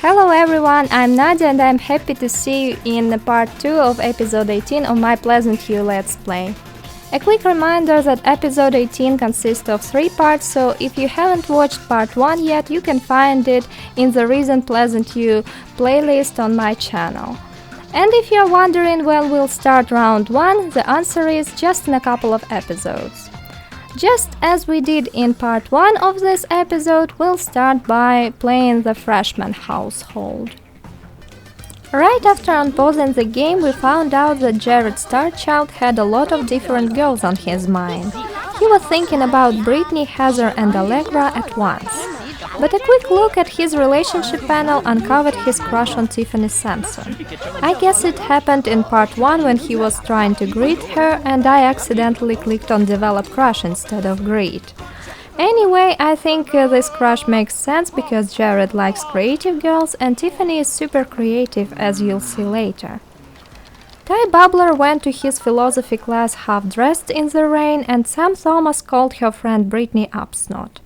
Hello everyone, I'm Nadia and I'm happy to see you in part 2 of episode 18 of my Pleasantview Let's Play. A quick reminder that episode 18 consists of 3 parts, so if you haven't watched part 1 yet, you can find it in the Reasoned Pleasantview playlist on my channel. And if you're wondering when we'll start round 1, the answer is just in a couple of episodes. Just as we did in part 1 of this episode, we'll start by playing the freshman household. Right after unpausing the game, we found out that Jared Starchild had a lot of different girls on his mind. He was thinking about Brittany, Heather and Allegra at once. But a quick look at his relationship panel uncovered his crush on Tiffany Sampson. I guess it happened in part 1 when he was trying to greet her and I accidentally clicked on develop crush instead of greet. Anyway, I think this crush makes sense because Jared likes creative girls and Tiffany is super creative, as you'll see later. Ty Bubbler went to his philosophy class half-dressed in the rain and Sam Thomas called her friend Brittany Upsnot.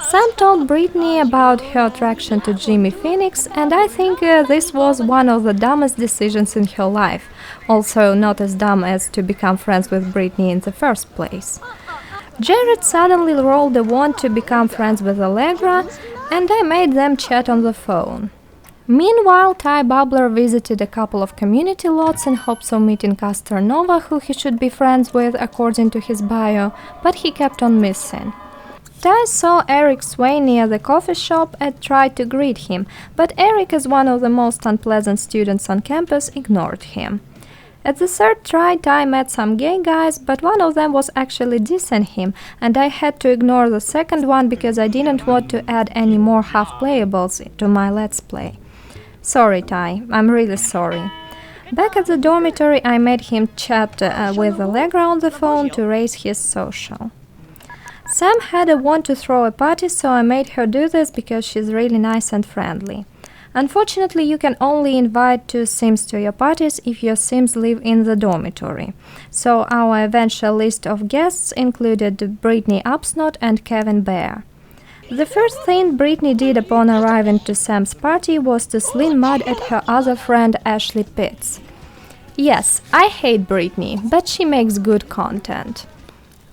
Sam told Brittany about her attraction to Jimmy Phoenix, and I think this was one of the dumbest decisions in her life, also not as dumb as to become friends with Brittany in the first place. Jared suddenly rolled a wand to become friends with Allegra, and I made them chat on the phone. Meanwhile, Ty Bubbler visited a couple of community lots in hopes of meeting Castor Nova, who he should be friends with according to his bio, but he kept on missing. Ty saw Eric Swain near the coffee shop and tried to greet him, but Eric, as one of the most unpleasant students on campus, ignored him. At the third try, Ty met some gay guys, but one of them was actually dissing him, and I had to ignore the second one because I didn't want to add any more half-playables to my Let's Play. Sorry, Ty, I'm really sorry. Back at the dormitory, I made him chat with Allegra on the phone to raise his social. Sam had a want to throw a party, so I made her do this because she's really nice and friendly. Unfortunately, you can only invite 2 Sims to your parties if your Sims live in the dormitory. So our eventual list of guests included Brittany Upsnot and Kevin Bear. The first thing Brittany did upon arriving to Sam's party was to sling mud at her other friend Ashley Pitts. Yes, I hate Brittany, but she makes good content.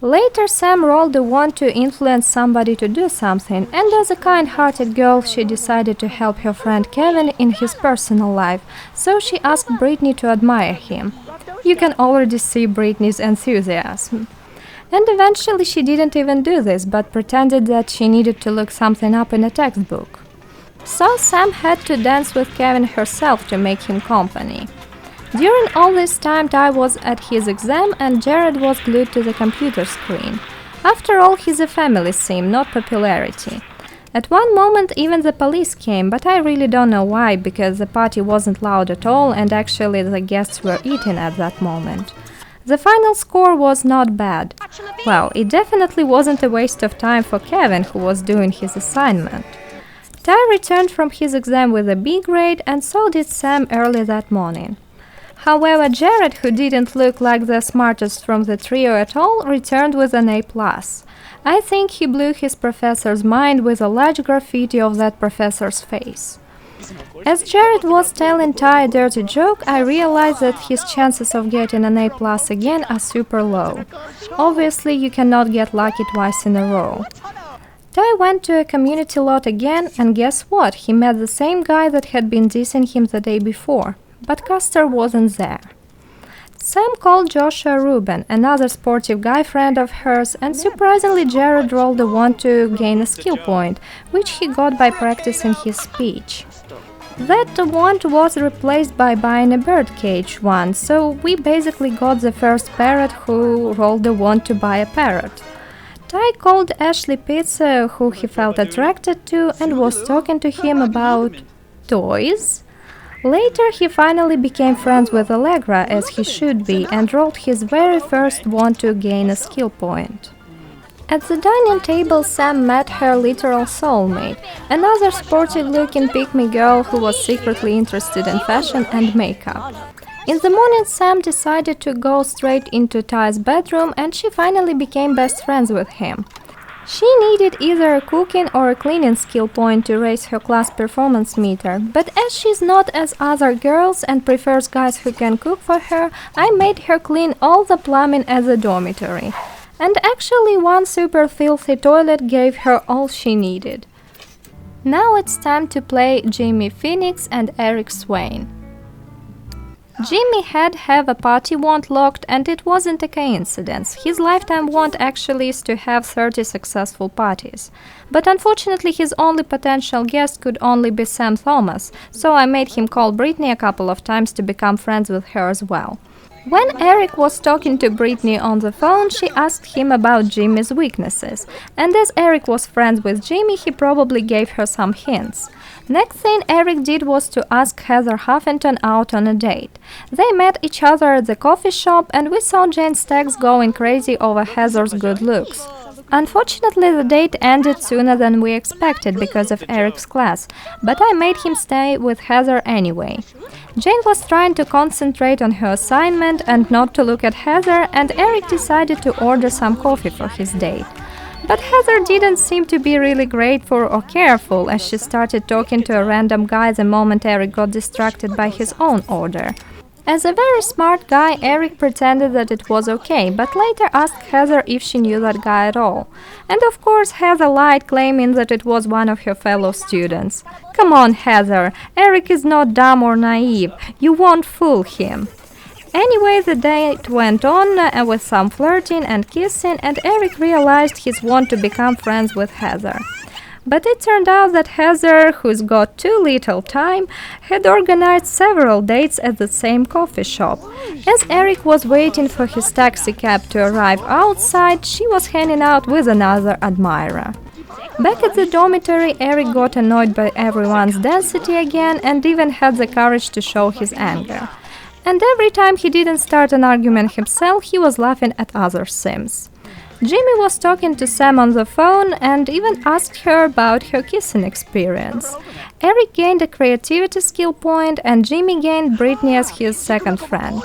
Later, Sam rolled a wand to influence somebody to do something, and as a kind-hearted girl, she decided to help her friend Kevin in his personal life, so she asked Brittany to admire him. You can already see Brittany's enthusiasm. And eventually she didn't even do this, but pretended that she needed to look something up in a textbook. So Sam had to dance with Kevin herself to make him company. During all this time, Ty was at his exam and Jared was glued to the computer screen. After all, he's a family sim, not popularity. At one moment even the police came, but I really don't know why, because the party wasn't loud at all and actually the guests were eating at that moment. The final score was not bad. Well, it definitely wasn't a waste of time for Kevin, who was doing his assignment. Ty returned from his exam with a B grade and so did Sam early that morning. However, Jared, who didn't look like the smartest from the trio at all, returned with an A+. I think he blew his professor's mind with a large graffiti of that professor's face. As Jared was telling Ty a dirty joke, I realized that his chances of getting an A+ again are super low. Obviously, you cannot get lucky twice in a row. Ty went to a community lot again, and guess what? He met the same guy that had been dissing him the day before. But Castor wasn't there. Sam called Joshua Rubin, another sportive guy friend of hers, and surprisingly Jared rolled a wand to gain a skill point, which he got by practicing his speech. That wand was replaced by buying a birdcage once, so we basically got the first parrot who rolled a wand to buy a parrot. Ty called Ashley Pitts, who he felt attracted to, and was talking to him about toys. Later, he finally became friends with Allegra, as he should be, and rolled his very first wand to gain a skill point. At the dining table, Sam met her literal soulmate, another sporty-looking pick-me girl who was secretly interested in fashion and makeup. In the morning, Sam decided to go straight into Ty's bedroom, and she finally became best friends with him. She needed either a cooking or a cleaning skill point to raise her class performance meter, but as she's not as other girls and prefers guys who can cook for her, I made her clean all the plumbing at the dormitory. And actually one super filthy toilet gave her all she needed. Now it's time to play Jimmy Phoenix and Eric Swain. Jimmy had a party wand locked, and it wasn't a coincidence. His lifetime wand actually is to have 30 successful parties. But unfortunately his only potential guest could only be Sam Thomas, so I made him call Brittany a couple of times to become friends with her as well. When Eric was talking to Brittany on the phone, she asked him about Jimmy's weaknesses, and as Eric was friends with Jimmy, he probably gave her some hints. Next thing Eric did was to ask Heather Huffington out on a date. They met each other at the coffee shop, and we saw Jane Staggs going crazy over Heather's good looks. Unfortunately, the date ended sooner than we expected because of Eric's class, but I made him stay with Heather anyway. Jane was trying to concentrate on her assignment and not to look at Heather, and Eric decided to order some coffee for his date. But Heather didn't seem to be really grateful or careful as she started talking to a random guy the moment Eric got distracted by his own order. As a very smart guy, Eric pretended that it was okay, but later asked Heather if she knew that guy at all. And of course Heather lied, claiming that it was one of her fellow students. Come on, Heather, Eric is not dumb or naive. You won't fool him. Anyway, the date went on with some flirting and kissing, and Eric realized his want to become friends with Heather. But it turned out that Heather, who's got too little time, had organized several dates at the same coffee shop. As Eric was waiting for his taxi cab to arrive outside, she was hanging out with another admirer. Back at the dormitory, Eric got annoyed by everyone's density again and even had the courage to show his anger. And every time he didn't start an argument himself, he was laughing at other Sims. Jimmy was talking to Sam on the phone and even asked her about her kissing experience. Eric gained a creativity skill point and Jimmy gained Brittany as his second friend.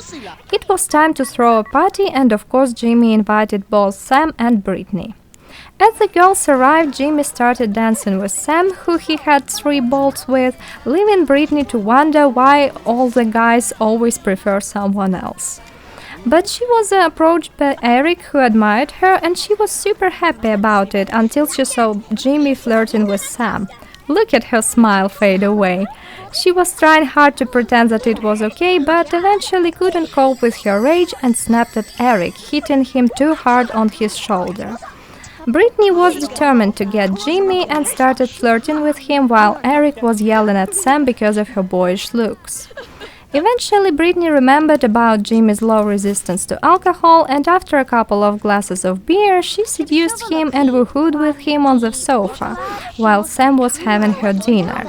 It was time to throw a party, and of course Jimmy invited both Sam and Brittany. As the girls arrived, Jimmy started dancing with Sam, who he had 3 balls with, leaving Brittany to wonder why all the guys always prefer someone else. But she was approached by Eric, who admired her, and she was super happy about it until she saw Jimmy flirting with Sam. Look at her smile fade away. She was trying hard to pretend that it was okay, but eventually couldn't cope with her rage and snapped at Eric, hitting him too hard on his shoulder. Brittany was determined to get Jimmy and started flirting with him while Eric was yelling at Sam because of her boyish looks. Eventually, Brittany remembered about Jimmy's low resistance to alcohol, and after a couple of glasses of beer, she seduced him and woohooed with him on the sofa, while Sam was having her dinner.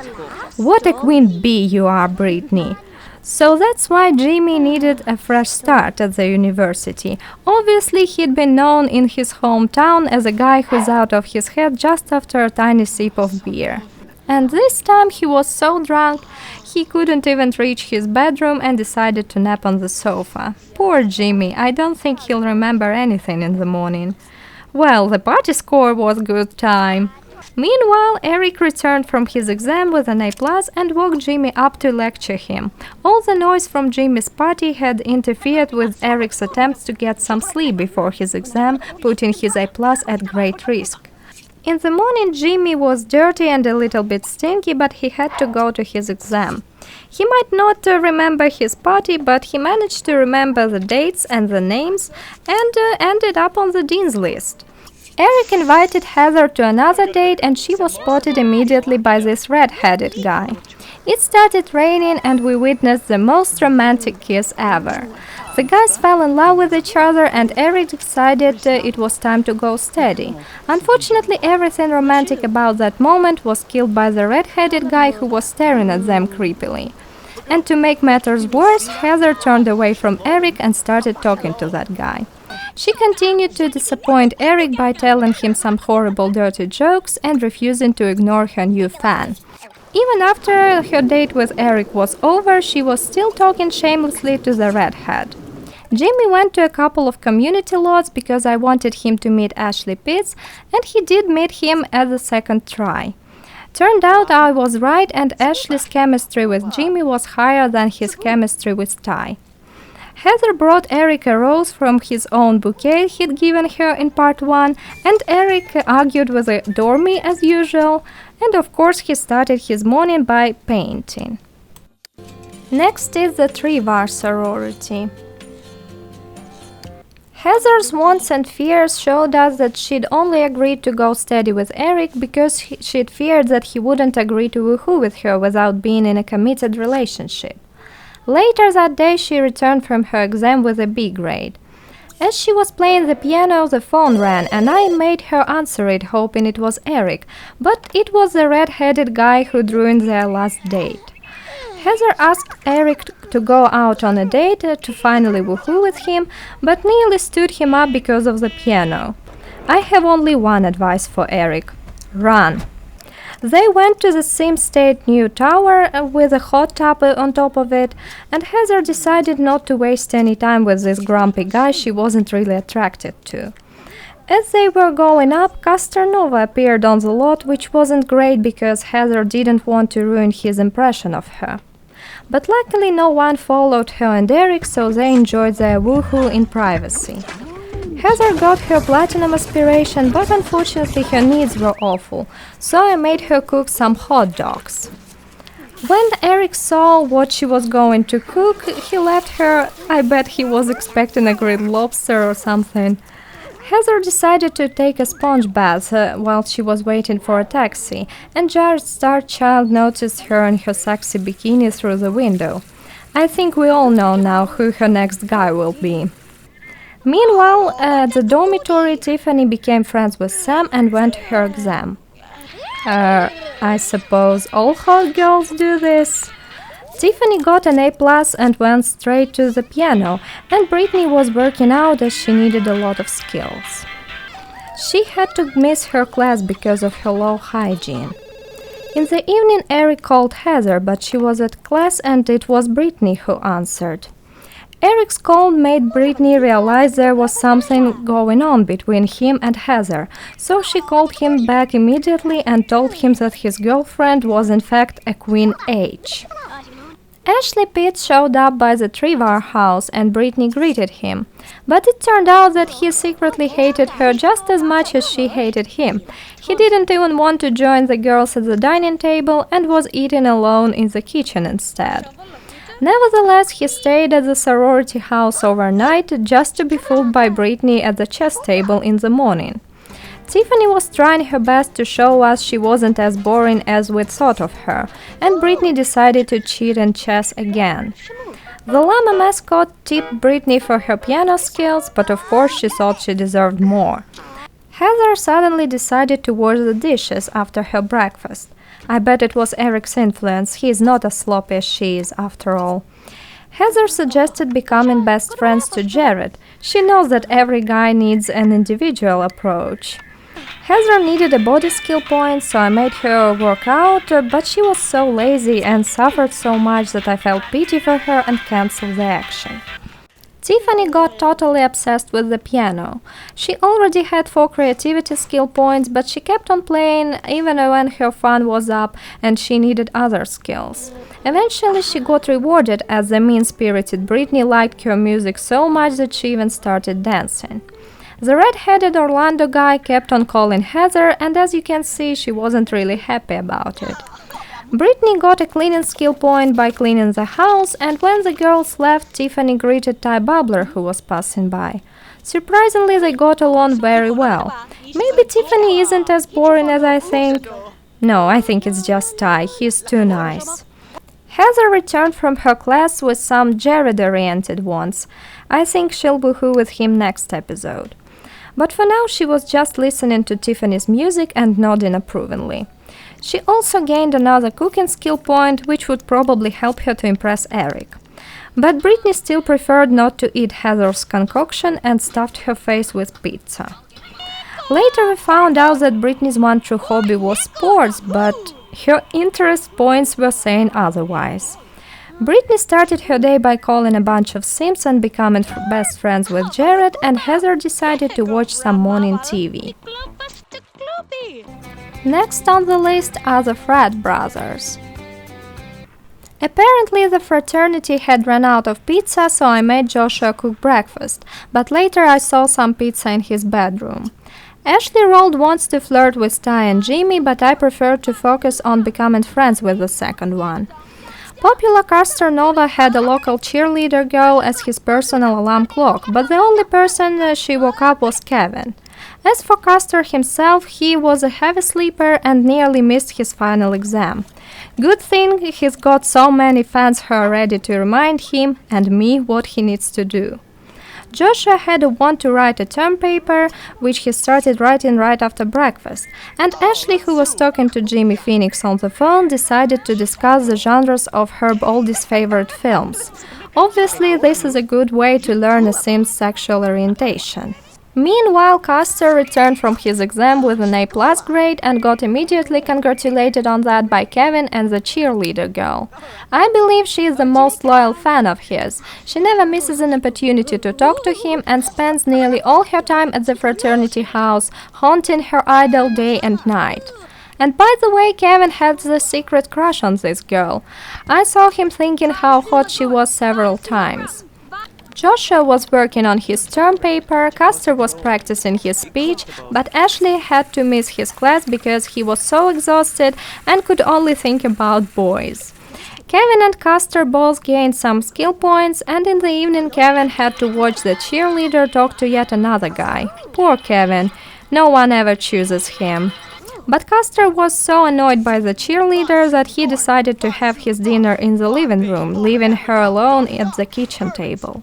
What a queen bee you are, Brittany! So that's why Jimmy needed a fresh start at the university. Obviously, he'd been known in his hometown as a guy who's out of his head just after a tiny sip of beer. And this time he was so drunk, he couldn't even reach his bedroom and decided to nap on the sofa. Poor Jimmy, I don't think he'll remember anything in the morning. Well, the party score was good time. Meanwhile, Eric returned from his exam with an A+ and woke Jimmy up to lecture him. All the noise from Jimmy's party had interfered with Eric's attempts to get some sleep before his exam, putting his A+ at great risk. In the morning, Jimmy was dirty and a little bit stinky, but he had to go to his exam. He might not remember his party, but he managed to remember the dates and the names and ended up on the dean's list. Eric invited Heather to another date, and she was spotted immediately by this red-headed guy. It started raining and we witnessed the most romantic kiss ever. The guys fell in love with each other and Eric decided it was time to go steady. Unfortunately, everything romantic about that moment was killed by the red-headed guy who was staring at them creepily. And to make matters worse, Heather turned away from Eric and started talking to that guy. She continued to disappoint Eric by telling him some horrible dirty jokes and refusing to ignore her new fan. Even after her date with Eric was over, she was still talking shamelessly to the redhead. Jimmy went to a couple of community lots because I wanted him to meet Ashley Pitts, and he did meet him at the second try. Turned out I was right, and Ashley's chemistry with Jimmy was higher than his chemistry with Ty. Heather brought Eric a rose from his own bouquet he'd given her in part 1, and Eric argued with a dormy as usual, and of course he started his morning by painting. Next is the Trivar sorority. Heather's wants and fears showed us that she'd only agreed to go steady with Eric because she'd feared that he wouldn't agree to woohoo with her without being in a committed relationship. Later that day she returned from her exam with a B grade. As she was playing the piano, the phone rang, and I made her answer it, hoping it was Eric, but it was the red-headed guy who'd ruined their last date. Heather asked Eric to go out on a date to finally woohoo with him, but nearly stood him up because of the piano. I have only one advice for Eric: run. They went to the Sims State new tower with a hot tub on top of it, and Heather decided not to waste any time with this grumpy guy she wasn't really attracted to. As they were going up, Casternova appeared on the lot, which wasn't great because Heather didn't want to ruin his impression of her. But luckily no one followed her and Eric, so they enjoyed their woohoo in privacy. Heather got her platinum aspiration, but unfortunately her needs were awful, so I made her cook some hot dogs. When Eric saw what she was going to cook, he left her. I bet he was expecting a grilled lobster or something. Heather decided to take a sponge bath while she was waiting for a taxi, and Jared's star child noticed her in her sexy bikini through the window. I think we all know now who her next guy will be. Meanwhile, at the dormitory, Tiffany became friends with Sam and went to her exam. I suppose all hot girls do this. Tiffany got an A+ and went straight to the piano, and Brittany was working out as she needed a lot of skills. She had to miss her class because of her low hygiene. In the evening, Eric called Heather, but she was at class and it was Brittany who answered. Eric's call made Brittany realize there was something going on between him and Heather, so she called him back immediately and told him that his girlfriend was in fact a Queen H. Ashley Pitts showed up by the Trivar house and Brittany greeted him, but it turned out that he secretly hated her just as much as she hated him. He didn't even want to join the girls at the dining table and was eating alone in the kitchen instead. Nevertheless, he stayed at the sorority house overnight just to be fooled by Brittany at the chess table in the morning. Tiffany was trying her best to show us she wasn't as boring as we'd thought of her, and Brittany decided to cheat in chess again. The llama mascot tipped Brittany for her piano skills, but of course she thought she deserved more. Heather suddenly decided to wash the dishes after her breakfast. I bet it was Eric's influence. He is not as sloppy as she is, after all. Heather suggested becoming best friends to Jared. She knows that every guy needs an individual approach. Heather needed a body skill point, so I made her work out, but she was so lazy and suffered so much that I felt pity for her and cancelled the action. Tiffany got totally obsessed with the piano. She already had 4 creativity skill points, but she kept on playing even when her fun was up and she needed other skills. Eventually she got rewarded as the mean-spirited Brittany liked her music so much that she even started dancing. The red-headed Orlando guy kept on calling Heather, and as you can see, she wasn't really happy about it. Brittany got a cleaning skill point by cleaning the house, and when the girls left, Tiffany greeted Ty Bubbler, who was passing by. Surprisingly, they got along very well. Maybe Tiffany isn't as boring as I think. No, I think it's just Ty. He's too nice. Heather returned from her class with some Jared-oriented ones. I think she'll woohoo with him next episode. But for now, she was just listening to Tiffany's music and nodding approvingly. She also gained another cooking skill point, which would probably help her to impress Eric. But Brittany still preferred not to eat Heather's concoction and stuffed her face with pizza. Later we found out that Brittany's one true hobby was sports, but her interest points were saying otherwise. Brittany started her day by calling a bunch of Sims and becoming best friends with Jared, and Heather decided to watch some morning TV. Next on the list are the Frat brothers. Apparently the fraternity had run out of pizza, so I made Joshua cook breakfast, but later I saw some pizza in his bedroom. Ashley Rold wants to flirt with Ty and Jimmy, but I prefer to focus on becoming friends with the second one. Popular caster Nova had a local cheerleader girl as his personal alarm clock, but the only person she woke up was Kevin. As for Custer himself, he was a heavy sleeper and nearly missed his final exam. Good thing he's got so many fans who are ready to remind him and me what he needs to do. Joshua had a want to write a term paper, which he started writing right after breakfast, and Ashley, who was talking to Jimmy Phoenix on the phone, decided to discuss the genres of her oldest favorite films. Obviously, this is a good way to learn a sim's sexual orientation. Meanwhile, Custer returned from his exam with an A+ grade and got immediately congratulated on that by Kevin and the cheerleader girl. I believe she is the most loyal fan of his. She never misses an opportunity to talk to him and spends nearly all her time at the fraternity house, haunting her idol day and night. And by the way, Kevin had the secret crush on this girl. I saw him thinking how hot she was several times. Joshua was working on his term paper, Custer was practicing his speech, but Ashley had to miss his class because he was so exhausted and could only think about boys. Kevin and Custer both gained some skill points, and in the evening Kevin had to watch the cheerleader talk to yet another guy. Poor Kevin, no one ever chooses him. But Custer was so annoyed by the cheerleader that he decided to have his dinner in the living room, leaving her alone at the kitchen table.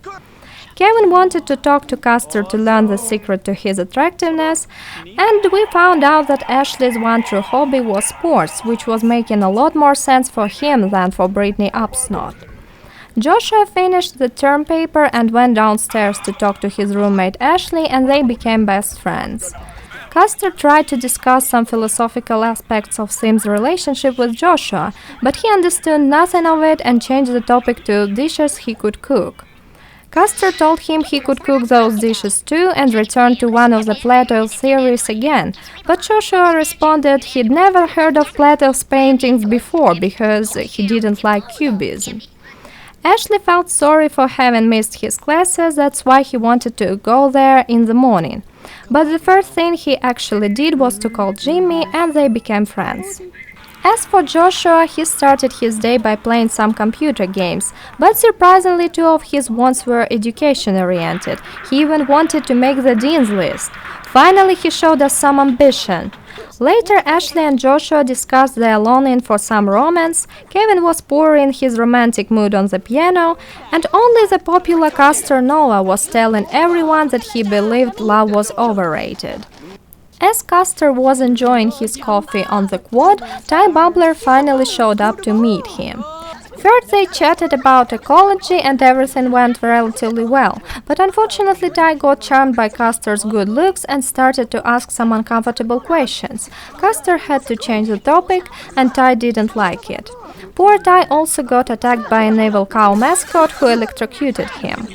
Kevin wanted to talk to Custer to learn the secret to his attractiveness, and we found out that Ashley's one true hobby was sports, which was making a lot more sense for him than for Brittany Upsnot. Joshua finished the term paper and went downstairs to talk to his roommate Ashley, and they became best friends. Custer tried to discuss some philosophical aspects of Sim's relationship with Joshua, but he understood nothing of it and changed the topic to dishes he could cook. Custer told him he could cook those dishes too and returned to one of the Plato theories again, but Joshua responded he'd never heard of Plato's paintings before because he didn't like cubism. Ashley felt sorry for having missed his classes, that's why he wanted to go there in the morning. But the first thing he actually did was to call Jimmy, and they became friends. As for Joshua, he started his day by playing some computer games, but surprisingly two of his wants were education-oriented. He even wanted to make the dean's list. Finally, he showed us some ambition. Later, Ashley and Joshua discussed their longing for some romance, Kevin was pouring his romantic mood on the piano, and only the popular caster Noah was telling everyone that he believed love was overrated. As Custer was enjoying his coffee on the quad, Ty Bubbler finally showed up to meet him. First they chatted about ecology and everything went relatively well, but unfortunately Ty got charmed by Custer's good looks and started to ask some uncomfortable questions. Custer had to change the topic and Ty didn't like it. Poor Ty also got attacked by an evil cow mascot who electrocuted him.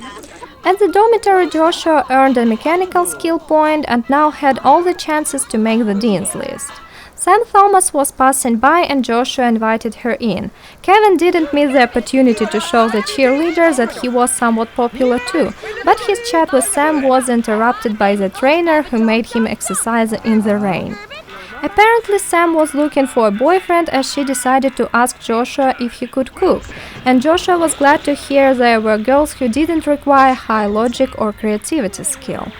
At the dormitory, Joshua earned a mechanical skill point and now had all the chances to make the dean's list. Sam Thomas was passing by and Joshua invited her in. Kevin didn't miss the opportunity to show the cheerleaders that he was somewhat popular too, but his chat with Sam was interrupted by the trainer who made him exercise in the rain. Apparently Sam was looking for a boyfriend as she decided to ask Joshua if he could cook, and Joshua was glad to hear there were girls who didn't require high logic or creativity skill.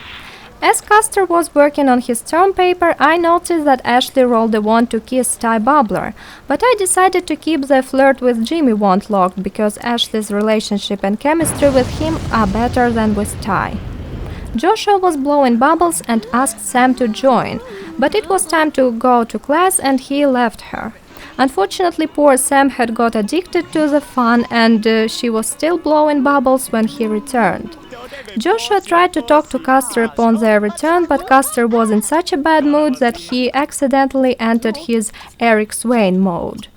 As Custer was working on his term paper, I noticed that Ashley rolled a wand to kiss Ty Bubbler, but I decided to keep the flirt with Jimmy wand locked because Ashley's relationship and chemistry with him are better than with Ty. Joshua was blowing bubbles and asked Sam to join, but it was time to go to class and he left her. Unfortunately, poor Sam had got addicted to the fun and she was still blowing bubbles when he returned. Joshua tried to talk to Custer upon their return, but Custer was in such a bad mood that he accidentally entered his Eric Swain mode.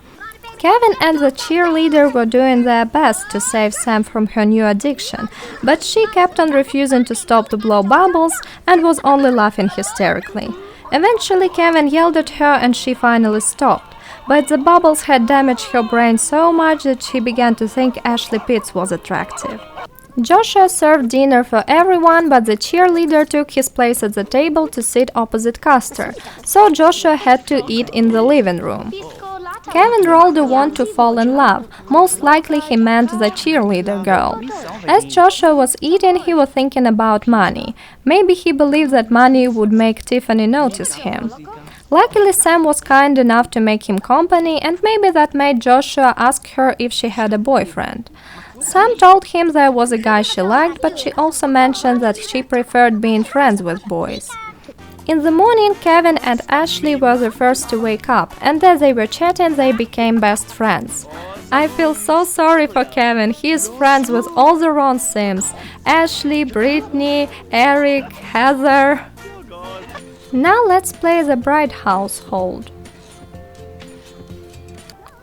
Kevin and the cheerleader were doing their best to save Sam from her new addiction, but she kept on refusing to stop to blow bubbles and was only laughing hysterically. Eventually, Kevin yelled at her and she finally stopped, but the bubbles had damaged her brain so much that she began to think Ashley Pitts was attractive. Joshua served dinner for everyone, but the cheerleader took his place at the table to sit opposite Custer, so Joshua had to eat in the living room. Kevin rolled a wand to fall in love. Most likely he meant the cheerleader girl. As Joshua was eating, he was thinking about money. Maybe he believed that money would make Tiffany notice him. Luckily, Sam was kind enough to make him company, and maybe that made Joshua ask her if she had a boyfriend. Sam told him there was a guy she liked, but she also mentioned that she preferred being friends with boys. In the morning, Kevin and Ashley were the first to wake up, and as they were chatting, they became best friends. I feel so sorry for Kevin. He is friends with all the wrong Sims: Ashley, Brittany, Eric, Heather. Now let's play the bride household.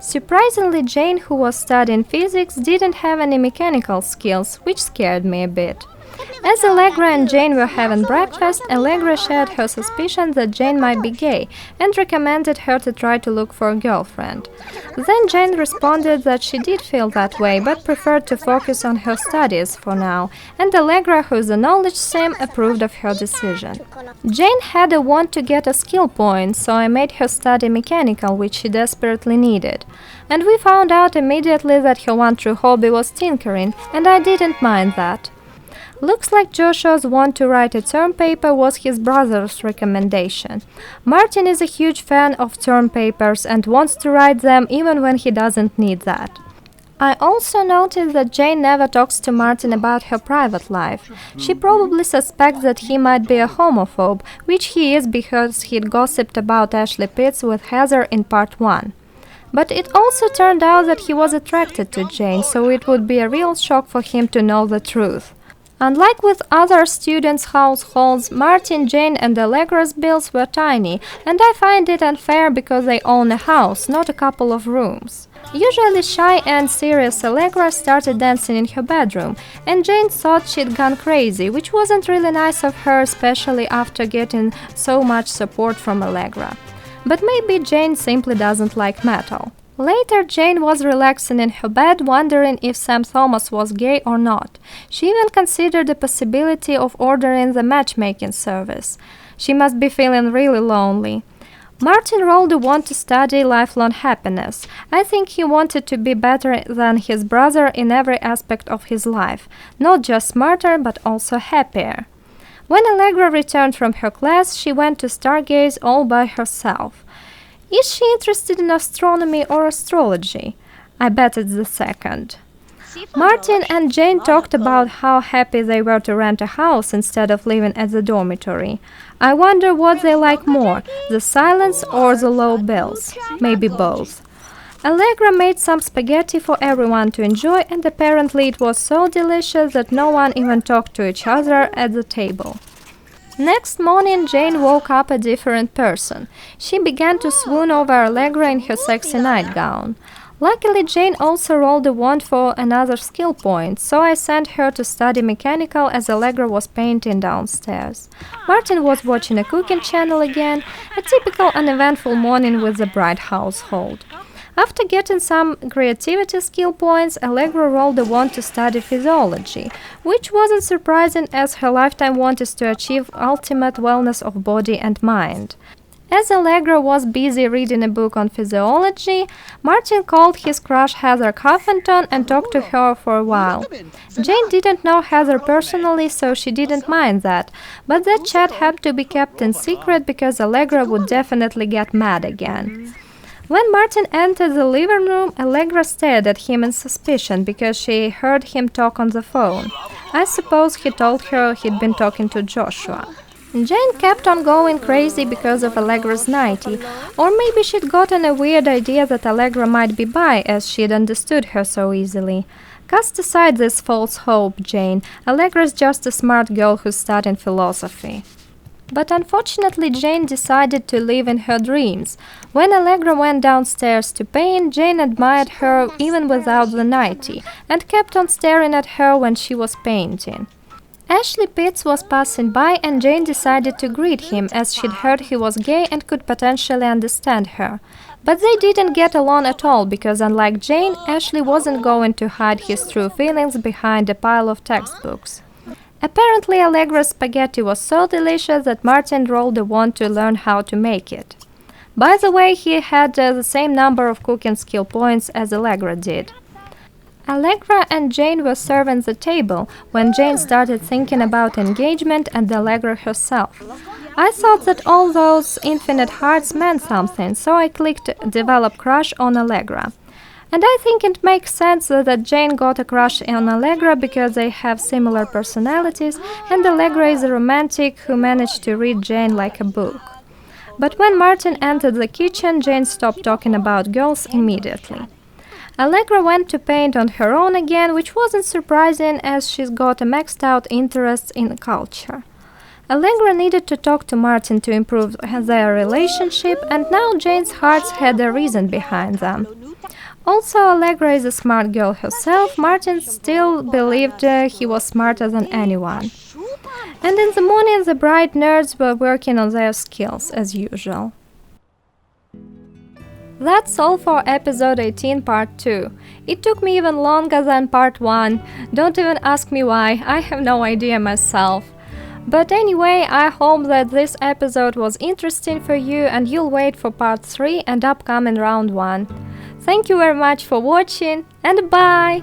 Surprisingly, Jane, who was studying physics, didn't have any mechanical skills, which scared me a bit. As Allegra and Jane were having breakfast, Allegra shared her suspicion that Jane might be gay and recommended her to try to look for a girlfriend. Then Jane responded that she did feel that way, but preferred to focus on her studies for now, and Allegra, who is a knowledge sim, approved of her decision. Jane had a want to get a skill point, so I made her study mechanical, which she desperately needed. And we found out immediately that her one true hobby was tinkering, and I didn't mind that. Looks like Joshua's want to write a term paper was his brother's recommendation. Martin is a huge fan of term papers and wants to write them even when he doesn't need that. I also noticed that Jane never talks to Martin about her private life. She probably suspects that he might be a homophobe, which he is because he'd gossiped about Ashley Pitts with Heather in part 1. But it also turned out that he was attracted to Jane, so it would be a real shock for him to know the truth. Unlike with other students' households, Martin, Jane and Allegra's bills were tiny, and I find it unfair because they own a house, not a couple of rooms. Usually shy and serious Allegra started dancing in her bedroom, and Jane thought she'd gone crazy, which wasn't really nice of her, especially after getting so much support from Allegra. But maybe Jane simply doesn't like metal. Later, Jane was relaxing in her bed, wondering if Sam Thomas was gay or not. She even considered the possibility of ordering the matchmaking service. She must be feeling really lonely. Martin rolled a want to study lifelong happiness. I think he wanted to be better than his brother in every aspect of his life, not just smarter but also happier. When Allegra returned from her class, she went to stargaze all by herself. Is she interested in astronomy or astrology? I bet it's the second. Martin and Jane talked about how happy they were to rent a house instead of living at the dormitory. I wonder what they like more, the silence or the low bills. Maybe both. Allegra made some spaghetti for everyone to enjoy, and apparently it was so delicious that no one even talked to each other at the table. Next morning, Jane woke up a different person. She began to swoon over Allegra in her sexy nightgown. Luckily, Jane also rolled a wand for another skill point, so I sent her to study mechanical as Allegra was painting downstairs. Martin was watching a cooking channel again, a typical uneventful morning with the bride household. After getting some creativity skill points, Allegra rolled a wand to study physiology, which wasn't surprising as her lifetime want is to achieve ultimate wellness of body and mind. As Allegra was busy reading a book on physiology, Martin called his crush Heather Huffington and talked to her for a while. Jane didn't know Heather personally, so she didn't mind that, but that chat had to be kept in secret because Allegra would definitely get mad again. When Martin entered the living room, Allegra stared at him in suspicion because she heard him talk on the phone. I suppose he told her he'd been talking to Joshua. Jane kept on going crazy because of Allegra's nightie, or maybe she'd gotten a weird idea that Allegra might be bi as she'd understood her so easily. Cast aside this false hope, Jane. Allegra's just a smart girl who's studying philosophy. But unfortunately, Jane decided to live in her dreams. When Allegra went downstairs to paint, Jane admired her even without the nightie, and kept on staring at her when she was painting. Ashley Pitts was passing by and Jane decided to greet him as she'd heard he was gay and could potentially understand her. But they didn't get along at all because unlike Jane, Ashley wasn't going to hide his true feelings behind a pile of textbooks. Apparently Allegra's spaghetti was so delicious that Martin rolled a wand to learn how to make it. By the way, he had the same number of cooking skill points as Allegra did. Allegra and Jane were serving the table when Jane started thinking about engagement and Allegra herself. I thought that all those infinite hearts meant something, so I clicked develop crush on Allegra. And I think it makes sense that Jane got a crush on Allegra because they have similar personalities and Allegra is a romantic who managed to read Jane like a book. But when Martin entered the kitchen, Jane stopped talking about girls immediately. Allegra went to paint on her own again, which wasn't surprising as she's got a maxed out interest in culture. Allegra needed to talk to Martin to improve their relationship, and now Jane's hearts had a reason behind them. Also, Allegra is a smart girl herself. Martin still believed he was smarter than anyone. And in the morning, the bright nerds were working on their skills, as usual. That's all for episode 18 part 2. It took me even longer than part 1. Don't even ask me why, I have no idea myself. But anyway, I hope that this episode was interesting for you and you'll wait for part 3 and upcoming round 1. Thank you very much for watching and bye!